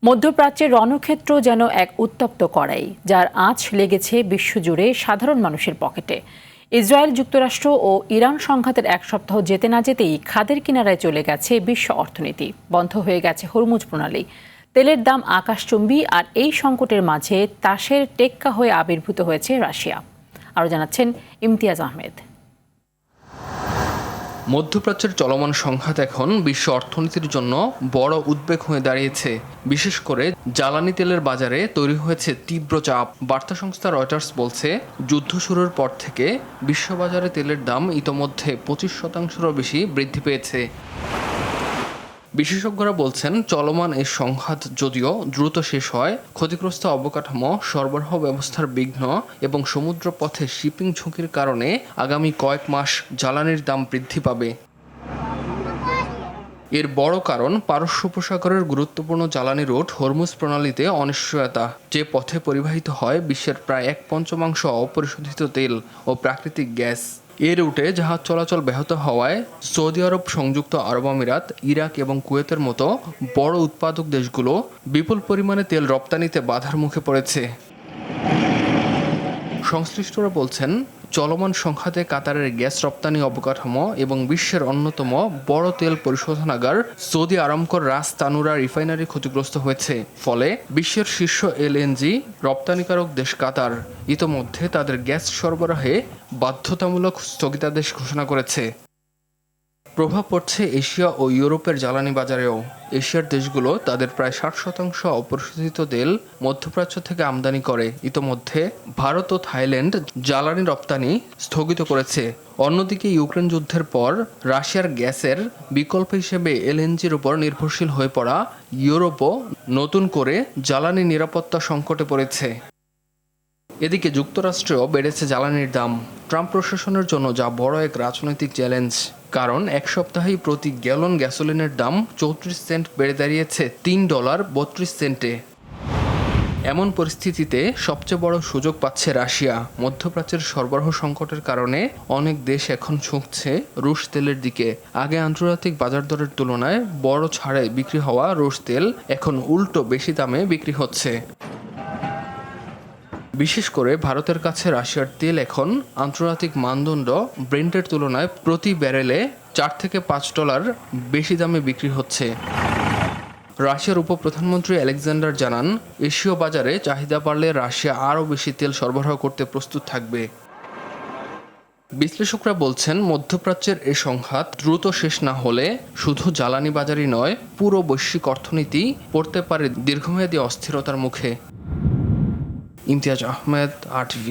মধ্যপ্রাচ্যের রণক্ষেত্র যেন এক উত্তপ্ত কড়াই, যার আঁচ লেগেছে বিশ্বজুড়ে সাধারণ মানুষের পকেটে। ইসরায়েল, যুক্তরাষ্ট্র ও ইরান সংঘাতের এক সপ্তাহ যেতে না যেতেই খাদের কিনারায় চলে গেছে বিশ্ব অর্থনীতি। বন্ধ হয়ে গেছে হরমুজ প্রণালী। তেলের দাম আকাশচুম্বী, আর এই সংকটের মাঝে তাসের টেক্কা হয়ে আবির্ভূত হয়েছে রাশিয়া। আরও জানাচ্ছেন ইমতিয়াজ আহমেদ। মধ্যপ্রাচ্যের চলমান সংঘাত এখন বিশ্ব অর্থনীতির জন্য বড় উদ্বেগ হয়ে দাঁড়িয়েছে। বিশেষ করে জ্বালানি তেলের বাজারে তৈরি হয়েছে তীব্র চাপ। বার্তা সংস্থা রয়টার্স বলছে, যুদ্ধ শুরুর পর থেকে বিশ্ববাজারে তেলের দাম ইতোমধ্যে 25%-রও বেশি বৃদ্ধি পেয়েছে। বিশেষজ্ঞরা বলছেন, চলমান এই সংঘাত যদিও দ্রুত শেষ হয়, ক্ষতিগ্রস্ত অবকাঠামো, সরবরাহ ব্যবস্থার বিঘ্ন এবং সমুদ্র পথে শিপিং ঝুঁকির কারণে আগামী কয়েক মাস জ্বালানির দাম বৃদ্ধি পাবে। এর বড় কারণ পারস্য উপসাগরের গুরুত্বপূর্ণ জ্বালানি রুট হরমুজ প্রণালীতে অনিশ্চয়তা, যে পথে পরিবাহিত হয় বিশ্বের প্রায় 1/5 অপরিশোধিত তেল ও প্রাকৃতিক গ্যাস। এ রুটে জাহাজ চলাচল ব্যাহত হওয়ায় সৌদি আরব, সংযুক্ত আরব আমিরাত, ইরাক এবং কুয়েতের মতো বড় উৎপাদক দেশগুলো বিপুল পরিমাণে তেল রপ্তানিতে বাধার মুখে পড়েছে। সংশ্লিষ্টরা বলছেন, চলমান সংঘাতে কাতারের গ্যাস রপ্তানি অবকাঠামো এবং বিশ্বের অন্যতম বড় তেল পরিশোধনাগার সৌদি আরামকোর রাস তানুরা রিফাইনারি ক্ষতিগ্রস্ত হয়েছে। ফলে বিশ্বের শীর্ষ এলএনজি রপ্তানিকারক দেশ কাতার ইতোমধ্যে তাদের গ্যাস সরবরাহে বাধ্যতামূলক স্থগিতাদেশ ঘোষণা করেছে। প্রভাব পড়ছে এশিয়া ও ইউরোপের জ্বালানি বাজারেও। এশিয়ার দেশগুলো তাদের প্রায় 60% অপরিশোধিত তেল মধ্যপ্রাচ্য থেকে আমদানি করে। ইতোমধ্যে ভারত ও থাইল্যান্ড জ্বালানি রপ্তানি স্থগিত করেছে। অন্যদিকে ইউক্রেন যুদ্ধের পর রাশিয়ার গ্যাসের বিকল্প হিসেবে এলএনজির উপর নির্ভরশীল হয়ে পড়া ইউরোপও নতুন করে জ্বালানি নিরাপত্তা সংকটে পড়েছে। এদিকে যুক্তরাষ্ট্রেও বেড়েছে জ্বালানির দাম। ট্রাম্প প্রশাসনের জন্য যা বড় এক রাজনৈতিক চ্যালেঞ্জ, কারণ এক সপ্তাহেই প্রতি গ্যালন গ্যাসোলিনের দাম 34 সেন্ট বেড়ে দাঁড়িয়েছে $3.32। এমন পরিস্থিতিতে সবচেয়ে বড় সুযোগ পাচ্ছে রাশিয়া। মধ্যপ্রাচ্যের সরবরাহ সংকটের কারণে অনেক দেশ এখন ঝুঁকছে রুশ তেলের দিকে। আগে আন্তর্জাতিক বাজার দরের তুলনায় বড় ছাড়ে বিক্রি হওয়া রুশ তেল এখন উল্টো বেশি দামে বিক্রি হচ্ছে। বিশেষ করে ভারতের কাছে রাশিয়ার তেল এখন আন্তর্জাতিক মানদণ্ড ব্রেন্টের তুলনায় প্রতি ব্যারেলে $4 থেকে $5 বেশি দামে বিক্রি হচ্ছে। রাশিয়ার উপপ্রধানমন্ত্রী আলেকজান্ডার জানান, এশীয় বাজারে চাহিদা বাড়লে রাশিয়া আরও বেশি তেল সরবরাহ করতে প্রস্তুত থাকবে। বিশ্লেষকরা বলছেন, মধ্যপ্রাচ্যের এই সংঘাত দ্রুত শেষ না হলে শুধু জ্বালানি বাজারই নয়, পুরো বৈশ্বিক অর্থনীতি পড়তে পারে দীর্ঘমেয়াদী অস্থিরতার মুখে। ইমতিয়াজ আহমেদ, RTV।